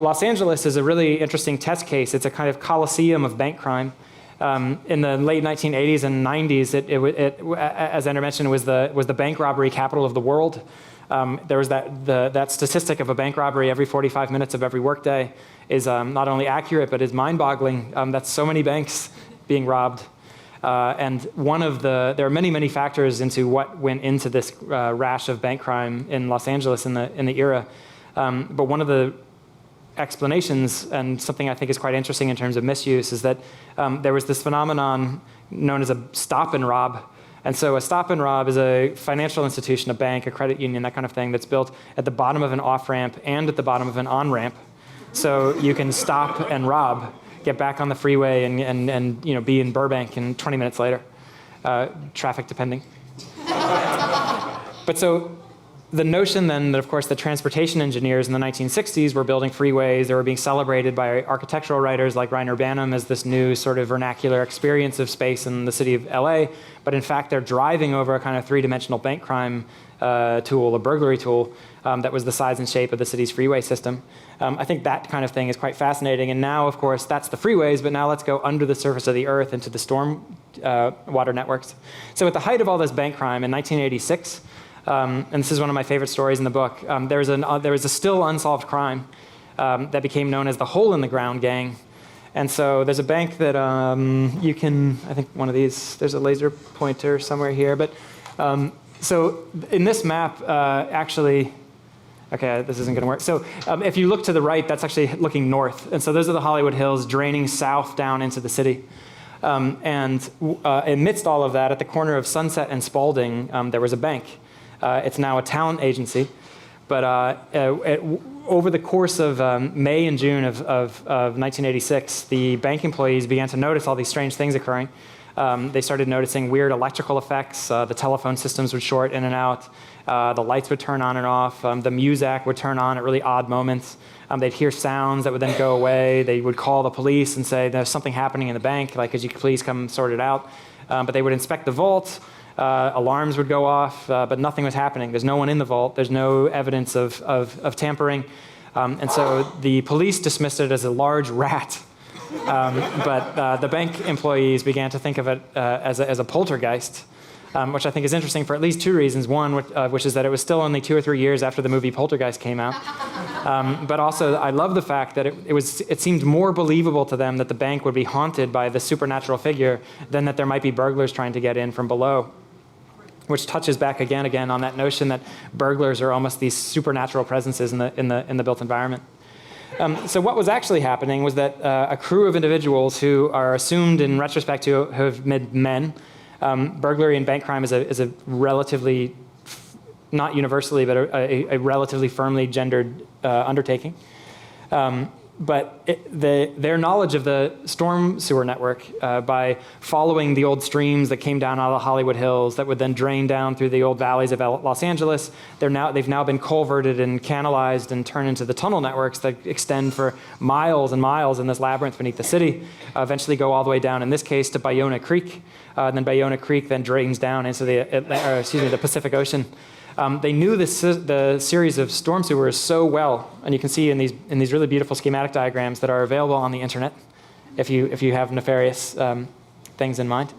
Los Angeles is a really interesting test case. It's a kind of coliseum of bank crime. In the late 1980s and 90s, as Ender mentioned, was the bank robbery capital of the world. There was that statistic of a bank robbery every 45 minutes of every workday is not only accurate, but is mind-boggling. That's so many banks being robbed. And there are many, many factors into what went into this rash of bank crime in Los Angeles in the era. But one of the explanations, and something I think is quite interesting in terms of misuse, is that there was this phenomenon known as a stop and rob. And so a stop and rob is a financial institution, a bank, a credit union, that kind of thing, that's built at the bottom of an off-ramp and at the bottom of an on-ramp. So you can stop and rob, get back on the freeway, and be in Burbank in 20 minutes later, traffic depending. But so the notion then that, of course, the transportation engineers in the 1960s were building freeways, they were being celebrated by architectural writers like Reiner Banham as this new sort of vernacular experience of space in the city of LA, but in fact they're driving over a kind of three-dimensional bank crime tool, a burglary tool, that was the size and shape of the city's freeway system. I think that kind of thing is quite fascinating, and now, of course, that's the freeways, but now let's go under the surface of the earth into the storm water networks. So at the height of all this bank crime in 1986, and this is one of my favorite stories in the book, there was a still unsolved crime that became known as the Hole in the Ground Gang. And so there's a bank that you can, I think one of these, there's a laser pointer somewhere here, but so in this map, actually, okay, this isn't going to work. So if you look to the right, that's actually looking north. And so those are the Hollywood Hills draining south down into the city. And amidst all of that, at the corner of Sunset and Spalding, there was a bank. It's now a town agency. But over the course of May and June of 1986, the bank employees began to notice all these strange things occurring. They started noticing weird electrical effects. The telephone systems would short in and out. The lights would turn on and off. The Muzak would turn on at really odd moments. They'd hear sounds that would then go away. They would call the police and say, there's something happening in the bank, like, could you please come sort it out? But they would inspect the vault. Alarms would go off, but nothing was happening. There's no one in the vault. There's no evidence of tampering. And so the police dismissed it as a large rat. But the bank employees began to think of it as a poltergeist, which I think is interesting for at least two reasons. One, which is that it was still only 2 or 3 years after the movie Poltergeist came out. But also, I love the fact that it seemed more believable to them that the bank would be haunted by the supernatural figure than that there might be burglars trying to get in from below, which touches back again on that notion that burglars are almost these supernatural presences in the built environment. So what was actually happening was that a crew of individuals who are assumed in retrospect to have been men. Burglary and bank crime is a relatively, not universally, but a relatively firmly gendered undertaking. But their knowledge of the storm sewer network by following the old streams that came down out of the Hollywood Hills that would then drain down through the old valleys of Los Angeles, they've now been culverted and canalized and turned into the tunnel networks that extend for miles and miles in this labyrinth beneath the city, eventually go all the way down, in this case, to Bayona Creek. And then Bayona Creek then drains down into the Pacific Ocean. They knew the series of storm sewers so well, and you can see in these really beautiful schematic diagrams that are available on the internet, if you have nefarious things in mind.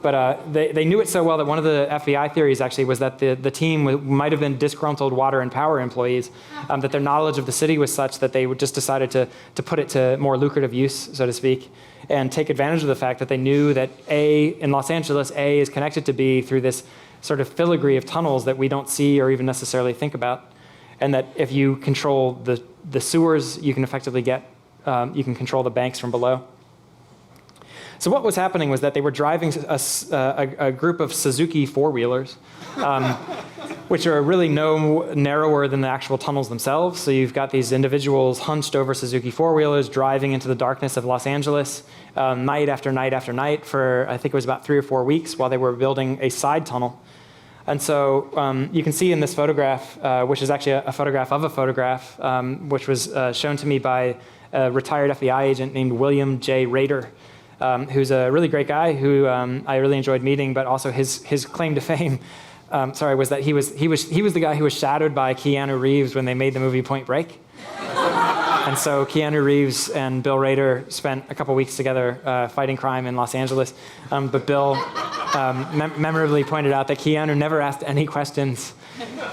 But they knew it so well that one of the FBI theories actually was that the team might have been disgruntled water and power employees, that their knowledge of the city was such that they just decided to put it to more lucrative use, so to speak, and take advantage of the fact that they knew that in Los Angeles, A is connected to B through this sort of filigree of tunnels that we don't see or even necessarily think about, and that if you control the sewers, you can effectively you can control the banks from below. So what was happening was that they were driving a group of Suzuki four-wheelers, which are really no narrower than the actual tunnels themselves. So you've got these individuals hunched over Suzuki four-wheelers driving into the darkness of Los Angeles night after night after night for, I think it was about 3 or 4 weeks while they were building a side tunnel. And so you can see in this photograph, which is actually a photograph of a photograph, which was shown to me by a retired FBI agent named William J. Rader, who's a really great guy who I really enjoyed meeting, but also his claim to fame, was that he was the guy who was shadowed by Keanu Reeves when they made the movie Point Break. And so Keanu Reeves and Bill Rader spent a couple weeks together fighting crime in Los Angeles. But Bill memorably pointed out that Keanu never asked any questions,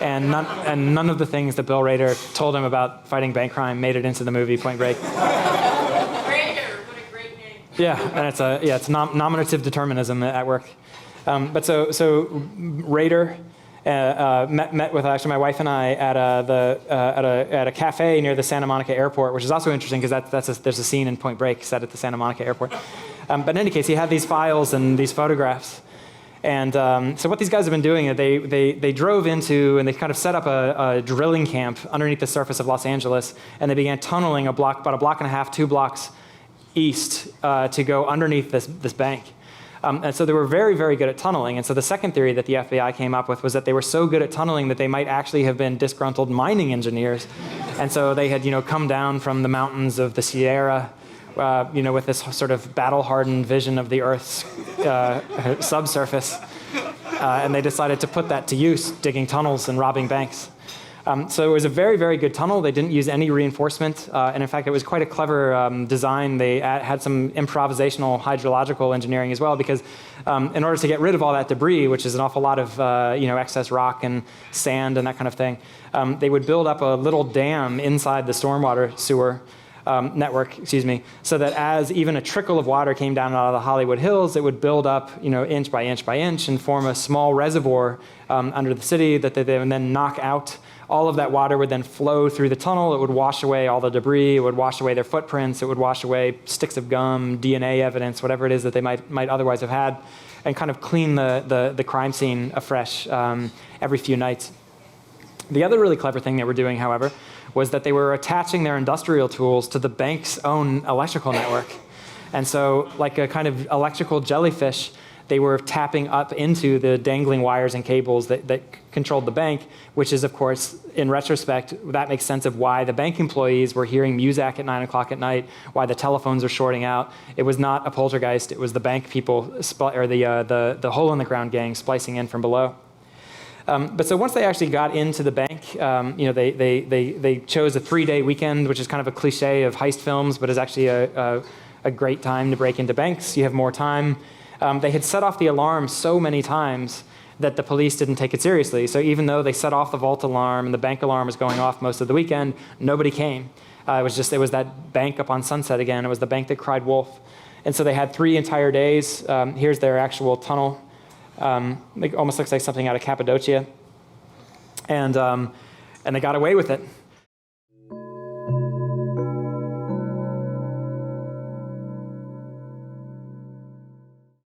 and none of the things that Bill Rader told him about fighting bank crime made it into the movie Point Break. Rader, what a great name. Yeah, and it's nominative determinism at work. But so Rader met with actually my wife and I at a cafe near the Santa Monica airport, which is also interesting because there's a scene in Point Break set at the Santa Monica airport. But in any case, he had these files and these photographs. And so what these guys have been doing is they drove into and they kind of set up a drilling camp underneath the surface of Los Angeles, and they began tunneling about a block and a half, 2 blocks east to go underneath this bank. And so they were very, very good at tunneling. And so the second theory that the FBI came up with was that they were so good at tunneling that they might actually have been disgruntled mining engineers. And so they had, come down from the mountains of the Sierra, with this sort of battle-hardened vision of the Earth's subsurface. And they decided to put that to use, digging tunnels and robbing banks. So it was a very, very good tunnel. They didn't use any reinforcement. And in fact, it was quite a clever design. They had some improvisational hydrological engineering as well, because in order to get rid of all that debris, which is an awful lot of excess rock and sand and that kind of thing, they would build up a little dam inside the stormwater sewer network, so that as even a trickle of water came down out of the Hollywood Hills, it would build up, inch by inch by inch and form a small reservoir under the city that they would then knock out. All of that water would then flow through the tunnel. It would wash away all the debris. It would wash away their footprints. It would wash away sticks of gum, DNA evidence, whatever it is that they might otherwise have had, and kind of clean the crime scene afresh every few nights. The other really clever thing they were doing, however, was that they were attaching their industrial tools to the bank's own electrical network. And so, like a kind of electrical jellyfish, they were tapping up into the dangling wires and cables that controlled the bank, which is, of course, in retrospect, that makes sense of why the bank employees were hearing Muzak at 9 o'clock at night, why the telephones were shorting out. It was not a poltergeist, it was the bank people, or the hole-in-the-ground gang splicing in from below. But so once they actually got into the bank, they chose a 3-day weekend, which is kind of a cliche of heist films, but is actually a great time to break into banks. You have more time. They had set off the alarm so many times that the police didn't take it seriously. So even though they set off the vault alarm and the bank alarm was going off most of the weekend, nobody came. It was that bank up on Sunset again. It was the bank that cried wolf. And so they had 3 entire days. Here's their actual tunnel. It almost looks like something out of Cappadocia. And they got away with it.